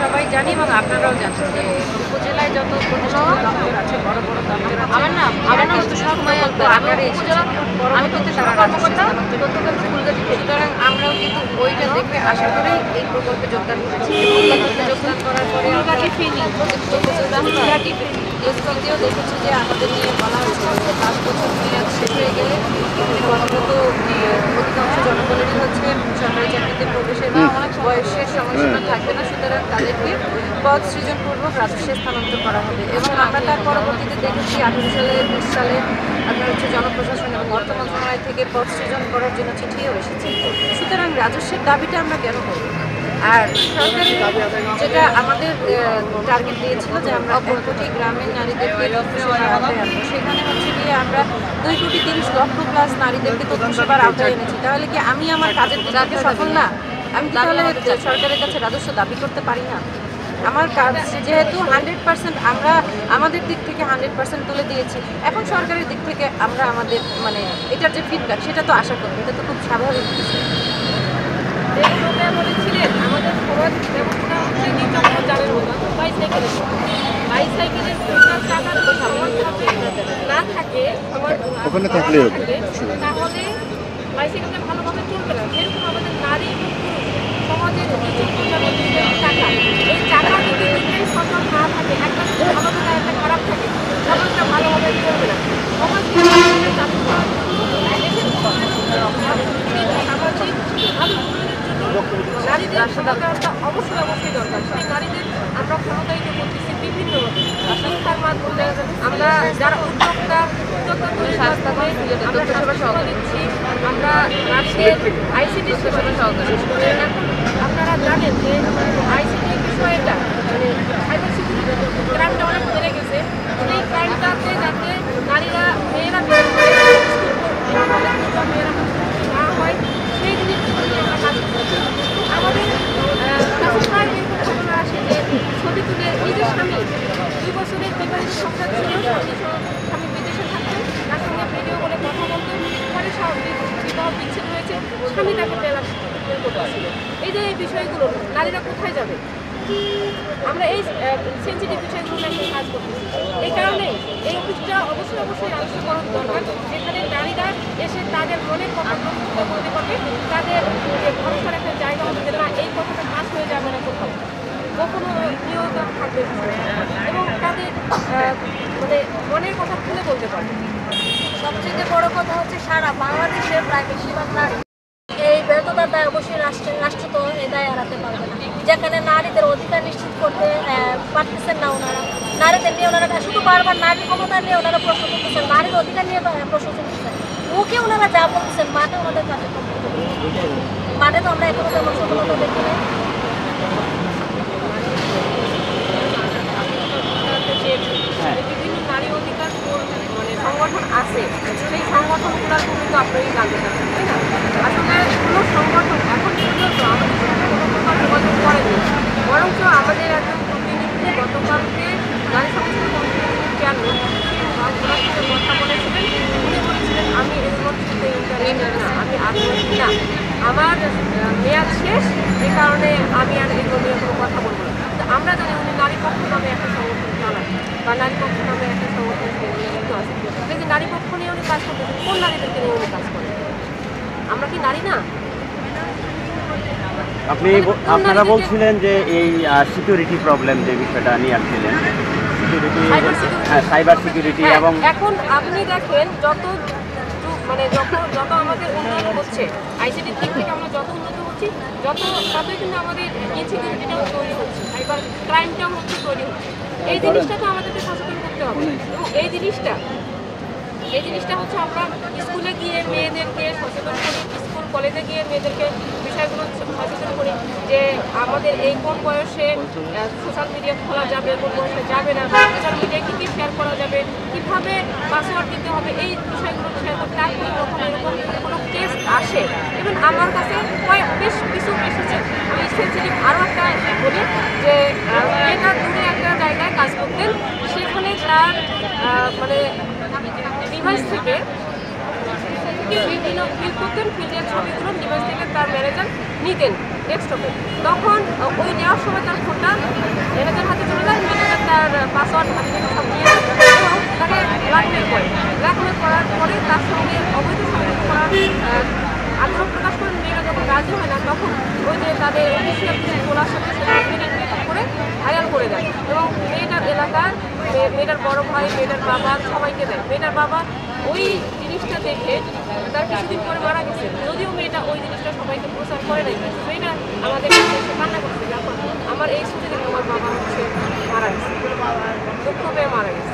সবাই জানি এবং আপনারাও জানেন যে উপজেলায় যত প্রতিষ্ঠান দপ্তর আছে, বড় বড় দপ্তর আছে, আমার নাম তো সময় আকারে পরবর্তীতে তারা রাজস্ব সুতরাং আমরাও কিন্তু ওইটা দেখে আশা করেই এই প্রকল্পে যোগদান করেছি। যোগদান করার পরে স্কুলতেও দেখেছি যে আমাদের নিয়ে বলা হয়েছে যে 5 বছর মেয়াদ শেষ হয়ে গেলে কর্মরত অধিকাংশ জনগণেরই হচ্ছে সরকারি চাকরিতে প্রবেশের বয়সের সময়সীমা থাকবে না, সুতরাং তাদেরকে পদ সৃজনপূর্বক রাজস্বে স্থানান্তর করা হবে। এবং আমরা তার পরবর্তীতে দেখেছি 18 সালে 20 সালে আপনার হচ্ছে জনপ্রশাসন এবং অর্থ মন্ত্রণালয় থেকে পদ সৃজন করার জন্য চিঠিও এসেছে। সুতরাং রাজস্বের দাবিটা আমরা কেন করব? আর সরকার যেটা আমাদের টার্গেট দিয়েছিল যে আমরা 1 কোটি গ্রামের নারীদেরকে তথ্যসেবার আওতায় আনবো, সেখানে হচ্ছে গিয়ে আমরা 2,30,00,000+ নারীদেরকে তথ্যসেবার আওতায় এনেছি। তাহলে কি আমি আমার কাজের দিকে সফল না? আমি কি তাহলে সরকারের কাছে রাজস্ব দাবি করতে পারি না? আমার কাজ যেহেতু 100% আমরা আমাদের দিক থেকে 100% তুলে দিয়েছি, এখন সরকারের দিক থেকে আমরা আমাদের মানে এটার যে ফিডব্যাক সেটা তো আশা করবো, এটা তো খুব স্বাভাবিক বিষয়। বলেছিলেন আমাদের সমাজ ব্যবস্থা হচ্ছে জানের মতো বাইসাইকেলের না থাকে ওখানে থাকলে তাহলে বাইসাইকেলটা ভালোভাবে চলবে না। যেরকম আমাদের নারী সমাজের টাকা, এই টাকা যদি নিজেই সচল না থাকে, একটা ভালো থাকে একটা খারাপ থাকে, সমাজটা ভালোভাবে চলবে না। সমাজ নারীদের ক্ষমতায়নটা অবশ্যই দরকার। সেই নারীদের আমরা ক্ষমতায়িত করতেছি বিভিন্ন শিক্ষার মাধ্যমে। আমরা যারা উদ্যোক্তা দিচ্ছি, আমরা নারীদের আইসিটি সেবা সহকারী। এখন আপনারা জানেন যে আইসিটি বিষয়টা মানে সাইবার সিকিউরিটি ক্রাইমটা অনেক বেড়ে গেছে। সেই ক্রাইমটাতে যাতে নারীরা মেয়েরা না হয় সেই জিনিসগুলো নিয়ে আমরা কাজ করছি। আমাদের কাছে এরকম ঘটনা আসে যে ছবি তুলে নিজের স্বামী 2 বছরের বিবাহিত সংসার ছিল, স্বামী বিদেশে থাকতেন, তার সঙ্গে ভিডিও বলে কথা বলতেন, পরে বিবাহ বিচ্ছেদ হয়েছে, স্বামী তাকে বেলা করতেছিল। এই যে এই বিষয়গুলো নারীরা কোথায় যাবে? আমরা এই সেন্সিটিভ বিষয়গুলো নিয়ে কাজ করতেছি। এই কারণে এই অফিসটা অবশ্যই রাজস্বকরণ দরকার, যেখানে নারীরা এসে তাদের মনের কথা বলতে পারবে, তাদের ভরসার একটা জায়গা হবে না এই কথাটা পাস হয়ে যাবে না কোথাও, কখনো নিয়োগ থাকবে এবং তাদের মানে মনের কথা খুলে বলতে পারবে। সবচেয়ে বড় কথা হচ্ছে সারা বাংলাদেশের প্রায় বেশিরভাগ নারী এই ব্যর্থতার দায় অবশ্যই রাষ্ট্র তো এই দায় এড়াতে পারবে না। যেখানে নারীদের অধিকার নিশ্চিত করতে পারতেছেন না ওনারা, নারীদের নিয়ে ওনারা শুধু বারবার নারীর ক্ষমতা নিয়ে ওনারা প্রশ্ন করতেছেন, নারীর অধিকার নিয়ে প্রশ্ন করতেছেন, মুখে ওনারা যা বলতেছেন মাঠে ওনাদের কাছে মাঠে তো আমরা এখনো তেমন সফলতা দেখি নাই। বিভিন্ন নারী অধিকার মানে সংগঠন আছে, সেই সংগঠনগুলোর ভূমিকা আপনারই জানতে চাচ্ছেন, তাই না? আসলে কোনো সংগঠন এখন পর্যন্ত আমাদের সাথে কোনো প্রকার যোগাযোগ করেনি, বরঞ্চ আমাদের একজন প্রতিনিধি গতকালকে নারী সংস্থার কমিশনের চেয়ারম্যান ওনার সাথে কথা বলেছিলেন। উনি বলেছিলেন আমি এর মধ্যে ইন্টারেস্টেড না, আমি আগ্রহী না, আমার মেয়াদ শেষ, এই কারণে আমি আর এগুলো নিয়ে কোনো কথা বলবো না। তো আমরা জানি উনি নারী পক্ষ নামে একটা সংগঠন চালান বা নারী পক্ষ নামে একটা সংগঠন নিয়োজিত আছে, যে নারী পক্ষ নিয়ে উনি কাজ করতেছেন, কোন নারীদেরকে নিয়ে উনি কাজ করেন? আমরা কি নারী না? আপনারা বলছিলেন যে এই সিকিউরিটি প্রবলেম যে বিষয়টা নিয়ে আসছিলেন, সাইবার সিকিউরিটি এবং এখন আপনি দেখেন যত আমাদের উন্নয়ন হচ্ছে, আইসিটির দিক থেকে আমরা যত উন্নত হচ্ছি ততই কিন্তু আমাদের ইনসিকিউরিটিটাও তৈরি হচ্ছে, সাইবার ক্রাইমটাও তৈরি হচ্ছে। এই জিনিসটা তো আমাদেরকে সচেতন করতে হবে এবং এই জিনিসটা হচ্ছে আমরা স্কুলে গিয়ে মেয়েদেরকে সচেতন করি, স্কুল কলেজে গিয়ে মেয়েদেরকে বিষয়গুলো সচেতন করি যে আমাদের এই কোন বয়সে সোশ্যাল মিডিয়া খোলা যাবে, কোন বয়সে যাবে না, সোশ্যাল মিডিয়ায় কী শেয়ার করা যাবে, কীভাবে পাসওয়ার্ড দিতে হবে, এই বিষয়গুলো শেয়ার করতে। তারপরে যখন এরকম কোনো কেস আসে, ইভেন আমার কাছে বেশ কিছু এসেছে, আমি সেন্সিটিভ আরও একটা বলি যে এটা দূরে একটা জায়গায় কাজ করতেন, সেখানে তার মানে ডিভাইস থেকে ফিল করতেন, ফিল্ডের ছবিগুলো ডিভাইস থেকে তার ম্যানেজার নিতেন ডেস্কটপে। তখন ওই নেওয়ার সময় তার ফোনটা ম্যানেজার হাতে চলে যায়, ম্যানেজার তার পাসওয়ার্ড হাতে থেকে সব নিয়ে যায় এবং তাকে ব্ল্যাকমেল করে। ব্ল্যাকমেল করার পরে তার সঙ্গে অবৈধ সম্পর্ক করার আগ্রহ প্রকাশ করেন। মেয়েরা যখন রাজি হয় না তখন ওই যে তাদের অফিসিয়াল কিছু তোলার সাথে সেটা করে ভাইরাল করে দেয় এবং মেয়েটার এলাকার মেয়েটার বড় ভাই, মেয়েটার বাবা সবাইকে দেয়। মেয়েটার বাবা ওই জিনিসটা দেখে তার কিছুদিন পরে মারা গেছে। যদিও মেয়েটা ওই জিনিসটা সবাইকে প্রচার করে নাই, মেয়েটা আমাদের কাছে এসে কান্না করছে, যখন আমার এই ছুটি দেখে আমার বাবা মারা গেছে, দুঃখ পেয়ে মারা গেছে।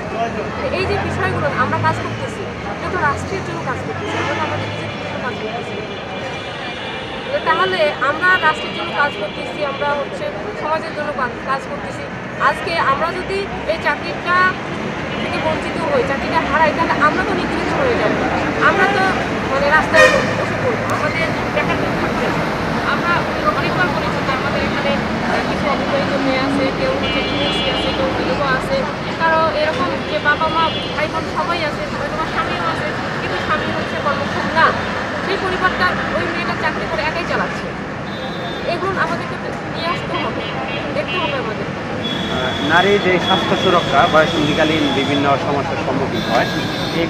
এই যে বিষয়গুলো আমরা কাজ করতেছি, এটা তো রাষ্ট্রের জন্য কাজ করতেছি, আমরা তো আমাদের নিজের জন্য কাজ করতেছি। তাহলে আমরা রাষ্ট্রের জন্য কাজ করতেছি, আমরা সমাজের জন্য কাজ করতেছি। আজকে আমরা যদি এই চাকরিটা থেকে বঞ্চিত হই, চাকরিটা হারাই, তাহলে আমরা তো নিগৃহীত হয়ে যাব। আমরা তো রাস্তায় বসে পড়বো, আমাদের বেকার থাকতে। আমরা অনেকবার বলেছি যে আমাদের এখানে কিছু অবিবাহিত মেয়ে আছে, কেউ ডিভোর্সি আছে, কেউ বিধবা আছে, কারো এরকম যে বাবা মা ভাই বোন সবাই আছে, সবাই তোমার স্বামীও আছে, কিন্তু স্বামী কর্মক্ষম না। সেই পরিবারটা ওই মেয়েটা চাকরি করে একাই চালাচ্ছে। এগুলো আমাদেরকে নিয়ে আসতে হবে, দেখতে হবে আমাদের। নারী যে স্বাস্থ্য সুরক্ষা বয়সন্ধিকালীন বিভিন্ন সমস্যার সম্মুখীন হয় এই